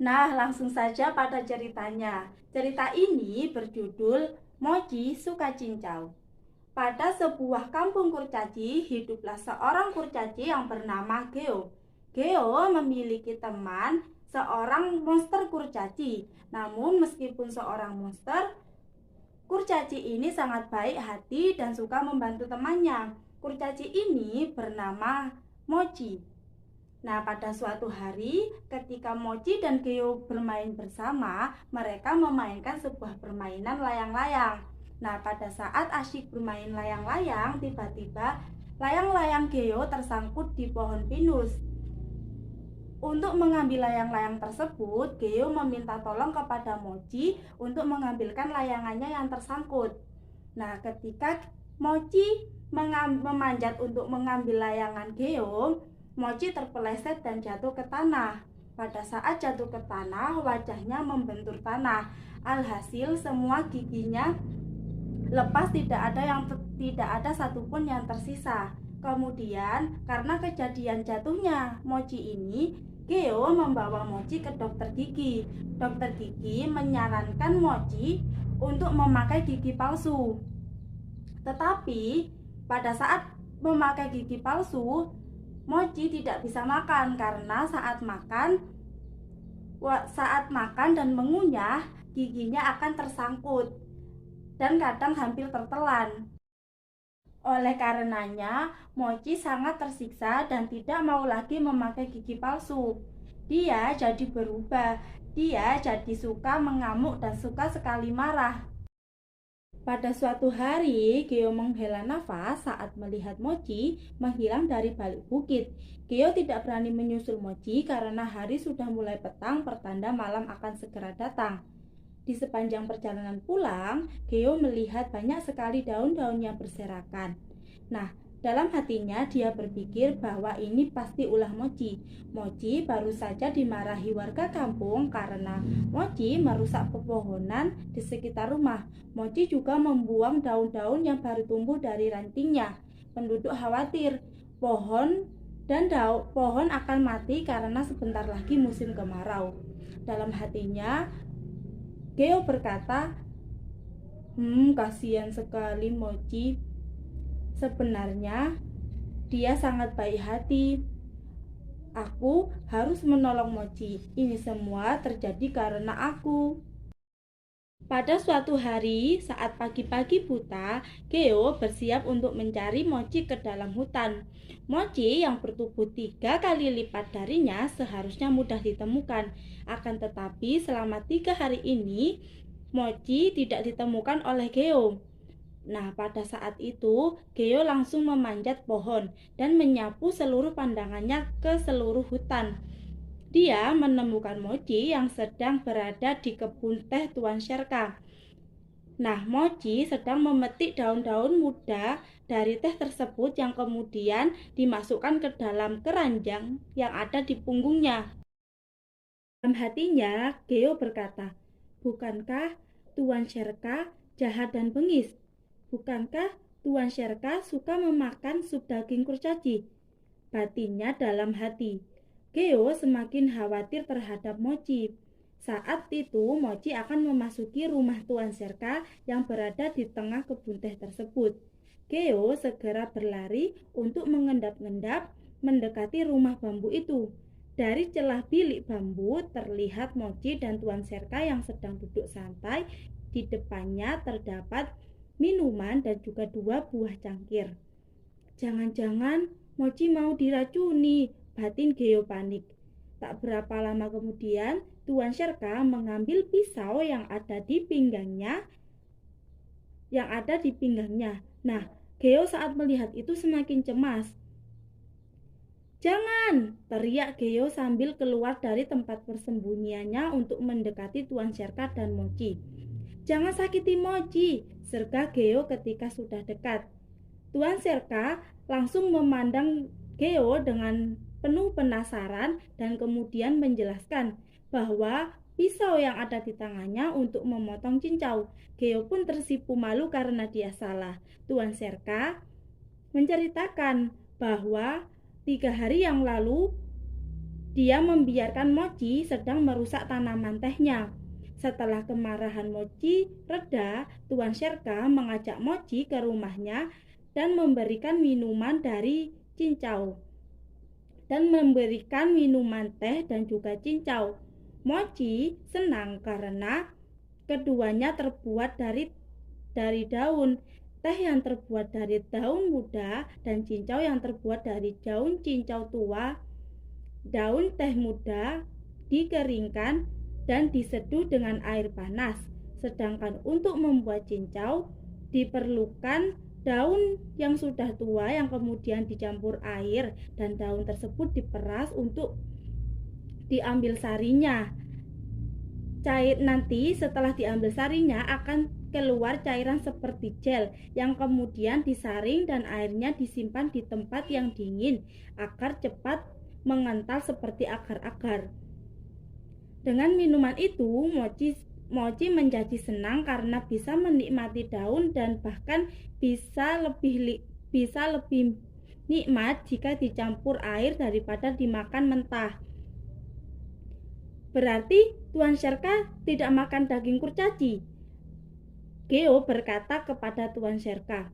Nah, langsung saja pada ceritanya. Cerita ini berjudul Mochi Suka Cincau. Pada sebuah kampung kurcaci, hiduplah seorang kurcaci yang bernama Geo. Geo memiliki teman, seorang monster kurcaci. Namun meskipun seorang monster, kurcaci ini sangat baik hati dan suka membantu temannya. Kurcaci ini bernama Mochi. Nah, pada suatu hari, ketika Mochi dan Geo bermain bersama, mereka memainkan sebuah permainan layang-layang. Nah, pada saat asyik bermain layang-layang, tiba-tiba layang-layang Geo tersangkut di pohon pinus. Untuk mengambil layang-layang tersebut, Geo meminta tolong kepada Mochi untuk mengambilkan layangannya yang tersangkut. Nah, ketika Mochi memanjat untuk mengambil layangan Geo, Mochi terpeleset dan jatuh ke tanah. Pada saat jatuh ke tanah, wajahnya membentur tanah. Alhasil semua giginya lepas, tidak ada satupun yang tersisa. Kemudian karena kejadian jatuhnya Mochi ini, Geo membawa Mochi ke dokter gigi. Dokter gigi menyarankan Mochi untuk memakai gigi palsu. Tetapi pada saat memakai gigi palsu, Mochi tidak bisa makan karena saat makan dan mengunyah, giginya akan tersangkut dan kadang hampir tertelan. Oleh karenanya, Mochi sangat tersiksa dan tidak mau lagi memakai gigi palsu. Dia jadi berubah. Dia jadi suka mengamuk dan suka sekali marah. Pada suatu hari, Geo menghela nafas saat melihat Mochi menghilang dari balik bukit. Geo tidak berani menyusul Mochi karena hari sudah mulai petang, pertanda malam akan segera datang. Di sepanjang perjalanan pulang, Geo melihat banyak sekali daun-daun yang berserakan. Nah, dalam hatinya dia berpikir bahwa ini pasti ulah Mochi. Mochi baru saja dimarahi warga kampung karena Mochi merusak pepohonan di sekitar rumah. Mochi juga membuang daun-daun yang baru tumbuh dari rantingnya. Penduduk khawatir pohon akan mati karena sebentar lagi musim kemarau. Dalam hatinya, Geo berkata, kasihan sekali Mochi. Sebenarnya dia sangat baik hati. Aku harus menolong Mochi. Ini semua terjadi karena aku. Pada suatu hari, saat pagi-pagi buta, Geo bersiap untuk mencari Mochi ke dalam hutan. Mochi yang bertubuh 3 kali lipat darinya seharusnya mudah ditemukan. Akan tetapi selama 3 hari ini, Mochi tidak ditemukan oleh Geo. Nah, pada saat itu, Geo langsung memanjat pohon dan menyapu seluruh pandangannya ke seluruh hutan. Dia menemukan Mochi yang sedang berada di kebun teh Tuan Sherka. Nah, Mochi sedang memetik daun-daun muda dari teh tersebut yang kemudian dimasukkan ke dalam keranjang yang ada di punggungnya. Dalam hatinya, Geo berkata, "Bukankah Tuan Sherka jahat dan bengis? Bukankah Tuan Sherka suka memakan sup daging kurcaci?" Batinnya dalam hati. Geo semakin khawatir terhadap Mochi. Saat itu Mochi akan memasuki rumah Tuan Sherka yang berada di tengah kebun teh tersebut. Geo segera berlari untuk mengendap-endap mendekati rumah bambu itu. Dari celah bilik bambu terlihat Mochi dan Tuan Sherka yang sedang duduk santai. Di depannya terdapat minuman dan juga 2 buah cangkir. Jangan-jangan Mochi mau diracuni, batin Geo panik. Tak berapa lama kemudian, Tuan Sherka mengambil pisau yang ada di pinggangnya. Nah, Geo saat melihat itu semakin cemas. "Jangan!" teriak Geo sambil keluar dari tempat persembunyiannya untuk mendekati Tuan Sherka dan Mochi. "Jangan sakiti Mochi!" serga Geo ketika sudah dekat. Tuan Sherka langsung memandang Geo dengan penuh penasaran dan kemudian menjelaskan bahwa pisau yang ada di tangannya untuk memotong cincau. Geo pun tersipu malu karena dia salah. Tuan Sherka menceritakan bahwa 3 hari yang lalu Dia membiarkan Mochi sedang merusak tanaman tehnya. Setelah kemarahan Mochi reda, Tuan Sherka mengajak Mochi ke rumahnya dan memberikan minuman dari cincau. Dan memberikan minuman teh dan juga cincau. Mochi senang karena keduanya terbuat dari daun. Teh yang terbuat dari daun muda dan cincau yang terbuat dari daun cincau tua. Daun teh muda dikeringkan dan diseduh dengan air panas. Sedangkan untuk membuat cincau diperlukan daun yang sudah tua yang kemudian dicampur air dan daun tersebut diperas untuk diambil sarinya. Nanti setelah diambil sarinya akan keluar cairan seperti gel yang kemudian disaring dan airnya disimpan di tempat yang dingin agar cepat mengental seperti agar-agar. Dengan minuman itu, Mochi menjadi senang karena bisa menikmati daun dan bahkan bisa lebih nikmat jika dicampur air daripada dimakan mentah. Berarti Tuan Sherka tidak makan daging kurcaci? Geo berkata kepada Tuan Sherka.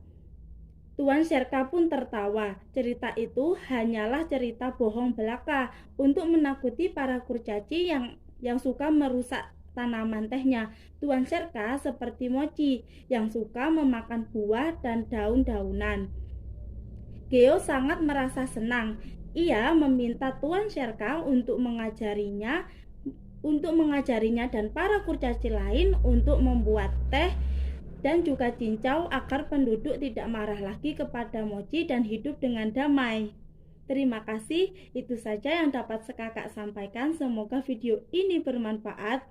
Tuan Sherka pun tertawa. Cerita itu hanyalah cerita bohong belaka untuk menakuti para kurcaci yang suka merusak tanaman tehnya. Tuan Sherka seperti Mochi yang suka memakan buah dan daun-daunan. Geo sangat merasa senang. Ia meminta Tuan Sherka untuk mengajarinya dan para kurcaci lain untuk membuat teh dan juga cincau agar penduduk tidak marah lagi kepada Mochi dan hidup dengan damai. Terima kasih, itu saja yang dapat kakak sampaikan. Semoga video ini bermanfaat.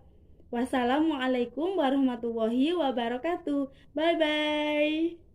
Wassalamualaikum warahmatullahi wabarakatuh. Bye bye.